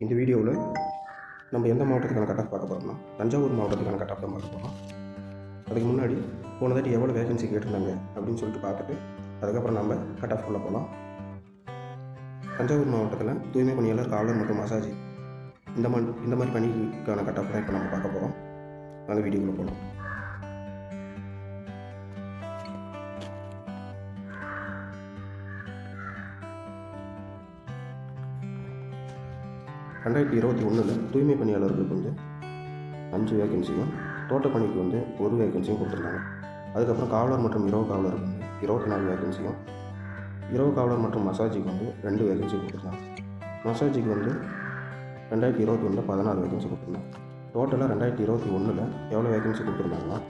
இந்த வீடியோவில் நம்ம எந்த மாவட்டத்துக்கான கட் ஆஃப் பார்க்க போகிறோம்னா தஞ்சாவூர் மாவட்டத்துக்கான கட் ஆஃப் தான் பார்க்க போகிறோம். அதுக்கு முன்னாடி போன தாட்டி எவ்வளோ வேகன்சி கேட்டிருந்தாங்க அப்படின்னு சொல்லிட்டு பார்த்துட்டு அதுக்கப்புறம் நம்ம கட் ஆஃப் கொள்ள போகலாம். தஞ்சாவூர் மாவட்டத்தில் தூய்மை பணியாளர், காவலர் மற்றும் மசாஜ் இந்த மாதிரி பணிக்கான கட் ஆஃப் தான் இப்போ நம்ம பார்க்க போகிறோம். அந்த வீடியோக்குள்ளே போகலாம். ரெண்டாயிரத்தி 2021 தூய்மை பணியாளர்களுக்கு வந்து 5 வேகன்சியும், தோட்ட பணிக்கு வந்து 1 வேகன்சியும் கொடுத்துருந்தாங்க. அதுக்கப்புறம் காவலர் மற்றும் இரவு காவலருக்கு வந்து 24 வேகன்சியும், இரவு காவலர் மற்றும் மசாஜிக்கு வந்து 2 வேகன்சி கொடுத்துருந்தாங்க. மசாஜிக்கு வந்து 2021 14 வேகன்சி கொடுத்துருந்தாங்க. டோட்டலாக 2021 எவ்வளோ வேகன்சி கொடுத்துருந்தாங்கன்னா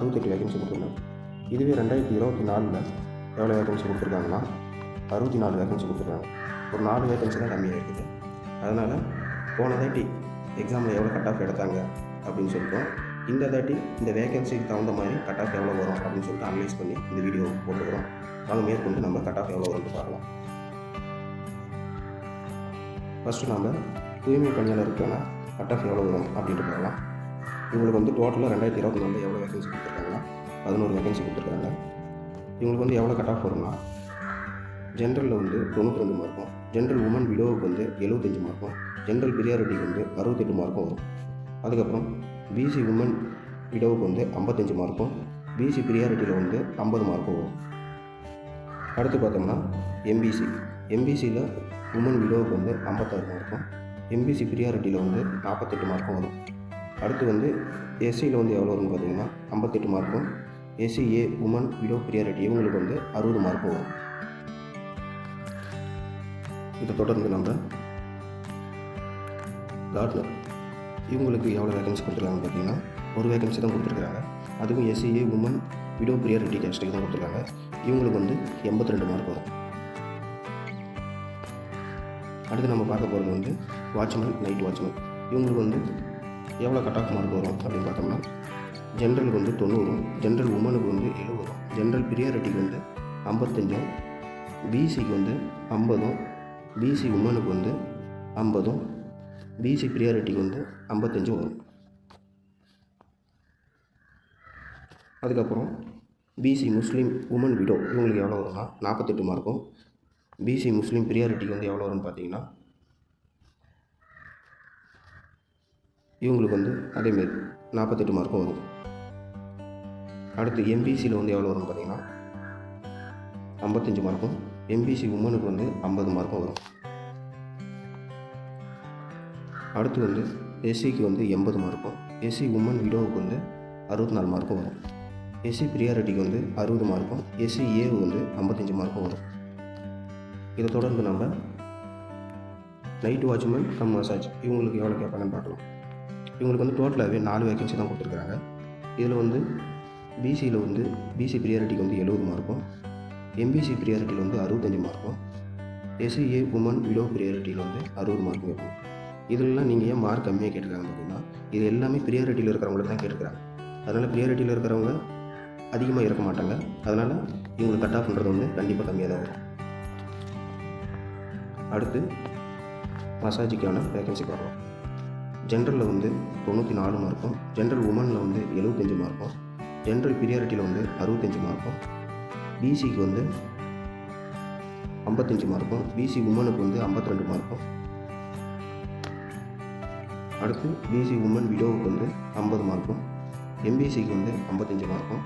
68 வேகன்சி கொடுத்துருந்தாங்க. இதுவே 2024 எவ்வளோ வேகன்சி கொடுத்துருக்காங்கன்னா 64 வேகன்சி கொடுத்துருக்காங்க. ஒரு 4 வேகன்சி தான் கம்மியாக இருக்குது. அதனால் போன தாட்டி எக்ஸாமில் எவ்வளோ கட் ஆஃப் எடுத்தாங்க அப்படின்னு சொல்லிட்டோம். இந்த தாட்டி இந்த வேகன்சிக்கு தகுந்த மாதிரி கட் ஆஃப் எவ்வளோ வரும் அப்படின்னு சொல்லிட்டு அனலைஸ் பண்ணி இந்த வீடியோ போட்டுக்கிறோம். வாங்க மேற்கொண்டு நம்ம கட் ஆஃப் எவ்வளோ வரும்னு பார்க்கலாம். ஃபஸ்ட்டு நம்ம தூய்மை பணியாளருக்கான கட் ஆஃப் எவ்வளோ வரும் அப்படின்ட்டு பார்க்கலாம். இவங்களுக்கு வந்து டோட்டலாக 2024 எவ்வளோ வேகன்சி கொடுத்துருக்காங்கன்னா 11 வேகன்சி கொடுத்துருக்காங்க. இவங்களுக்கு வந்து எவ்வளோ கட் ஆஃப் வரும்னா ஜென்ரலில் வந்து 92 மார்க்கும், ஜென்ரல் உமன் விடோவுக்கு வந்து 75 மார்க்கும், ஜென்ரல் பிரியாரிட்டிக்கு வந்து 68 மார்க்கும் வரும். அதுக்கப்புறம் பிசி உமன் விடோவுக்கு வந்து 55 மார்க்கும், பிசி பிரியாரிட்டியில் வந்து 50 மார்க்கும் வரும். அடுத்து பார்த்தோம்னா எம்பிசியில் உமன் விடோவுக்கு வந்து 56 மார்க்கும், எம்பிசி பிரியாரிட்டியில் வந்து 48 மார்க்கும் வரும். அடுத்து வந்து எஸ்சியில் வந்து எவ்வளோ வரும்னு பார்த்தீங்கன்னா 58 மார்க்கும், எஸ்சிஏ உமன் விடோ பிரியாரிட்டி இவங்களுக்கு வந்து 60 மார்க்கும் வரும். இதை தொடர்ந்து நம்ம கார்ட்னர் இவங்களுக்கு எவ்வளோ வேகன்சி கொடுத்துருக்காங்கன்னு பார்த்தீங்கன்னா 1 வேகன்சி தான் கொடுத்துருக்காங்க. அதுவும் எஸ்சிஏ உமன் விடோ பிரியாரிட்டி கேஸ்ட்டுக்கு தான் கொடுத்துருக்காங்க. இவங்களுக்கு வந்து 82 மார்க் வரும். அடுத்து நம்ம பார்க்க போகிறது வந்து வாட்ச்மேன், நைட் வாட்ச்மேன் இவங்களுக்கு வந்து எவ்வளோ கட் ஆஃப் மார்க் வரும் அப்படின்னு பார்த்தோம்னா ஜென்ரலுக்கு வந்து 90, ஜென்ரல் உமனுக்கு வந்து 70, ஜென்ரல் பிரியாரிட்டிக்கு வந்து 55, பிசிக்கு வந்து 50, பிசி உமனுக்கு வந்து 50, பிசி பிரியாரிட்டிக்கு வந்து 55 வரும். அதுக்கப்புறம் பிசி முஸ்லீம் உமன் விடோ இவங்களுக்கு எவ்வளோ வரும்னா 48 மார்க்கும், பிசி முஸ்லீம் பிரியாரிட்டிக்கு வந்து எவ்வளோ வரும்னு பார்த்தீங்கன்னா இவங்களுக்கு வந்து அதேமாரி 48 மார்க்கும் வரும். அடுத்து எம்பிசியில் வந்து எவ்வளோ வரும்னு பார்த்தீங்கன்னா 55 மார்க்கும், எம்பிசி உமனுக்கு வந்து 50 மார்க்கும் வரும். அடுத்து வந்து எஸ்சிக்கு வந்து 80 மார்க்கும், எஸ்சி உமன் விடோவுக்கு வந்து 64 மார்க்கும் வரும். எஸ்சி பிரியாரிட்டிக்கு வந்து 60 மார்க்கும், எஸ்சி ஏவுக்கு வந்து 55 மார்க்கும் வரும். இதை தொடர்ந்து நம்ம நைட் வாட்ச்மேன் கம் மசாஜ் இவங்களுக்கு எவ்வளோ கேட்பாங்கன்னு பார்க்கலாம். இவங்களுக்கு வந்து டோட்டலாகவே 4 வேகன்சி தான் கொடுத்துருக்காங்க. இதில் வந்து பிசியில் வந்து பிசி பிரியாரிட்டிக்கு வந்து 70 மார்க்கும், எம்பிசி பிரியாரிட்டியில் வந்து 65 மார்க்கும், எஸ்சிஏ உமன் விடோ பிரியாரிட்டியில் வந்து 60 மார்க்கும் இருக்கும். இதெல்லாம் நீங்கள் ஏன் மார்க் கம்மியாக கேட்டிருக்காங்க பார்த்தீங்கன்னா இது எல்லாமே பிரியாரிட்டியில் இருக்கிறவங்களுக்கு தான் கேட்டிருக்காங்க. அதனால் பிரியாரிட்டியில் இருக்கிறவங்க அதிகமாக இருக்க மாட்டாங்க. அதனால் இவங்களுக்கு கட் ஆஃப் பண்ணுறது வந்து கண்டிப்பாக கம்மியாக தான் வரும். அடுத்து மசாஜுக்கான வேகன்சி பார்க்கலாம். ஜென்ரலில் வந்து 94 மார்க்கும், ஜென்ரல் உமனில் வந்து 75 மார்க்கும், ஜென்ரல் பிரியாரிட்டியில் வந்து 65 மார்க்கும், பிசிக்கு வந்து 55 மார்க்கும், பிசி உமனுக்கு வந்து 52 மார்க்கும். அடுத்து பிசி உமன் விடோவுக்கு வந்து 50 மார்க்கும், எம்பிசிக்கு வந்து 55 மார்க்கும்,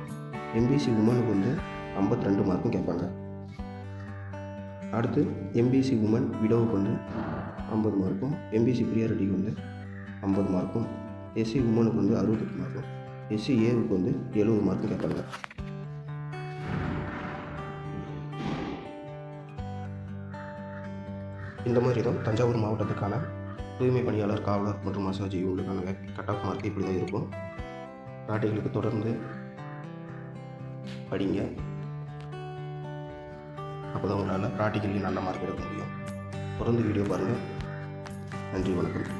எம்பிசி உமனுக்கு வந்து 52 மார்க்கும் கேட்பாங்க. அடுத்து எம்பிசி உமன் விடோவுக்கு வந்து 50 மார்க்கும், எம்பிசி பிரியாரிட்டிக்கு வந்து 50 மார்க்கும், எஸ்சி உமனுக்கு வந்து 68 மார்க்கும், எஸ்சி ஏவுக்கு வந்து 70 மார்க்கும் கேட்பாங்க. இந்த மாதிரி தான் தஞ்சாவூர் மாவட்டத்துக்கான தூய்மை பணியாளர், காவலர் மற்றும் மசாஜ் இவங்களுக்கான கட் ஆஃப் மார்க் இப்படி தான் இருக்கும். நாட்டைகளுக்கு தொடர்ந்து படிங்க. அப்போ தான் உங்களால் ப்ராக்டிக்கலி நல்ல மார்க் எடுக்க முடியும். தொடர்ந்து வீடியோ பாருங்கள். நன்றி, வணக்கம்.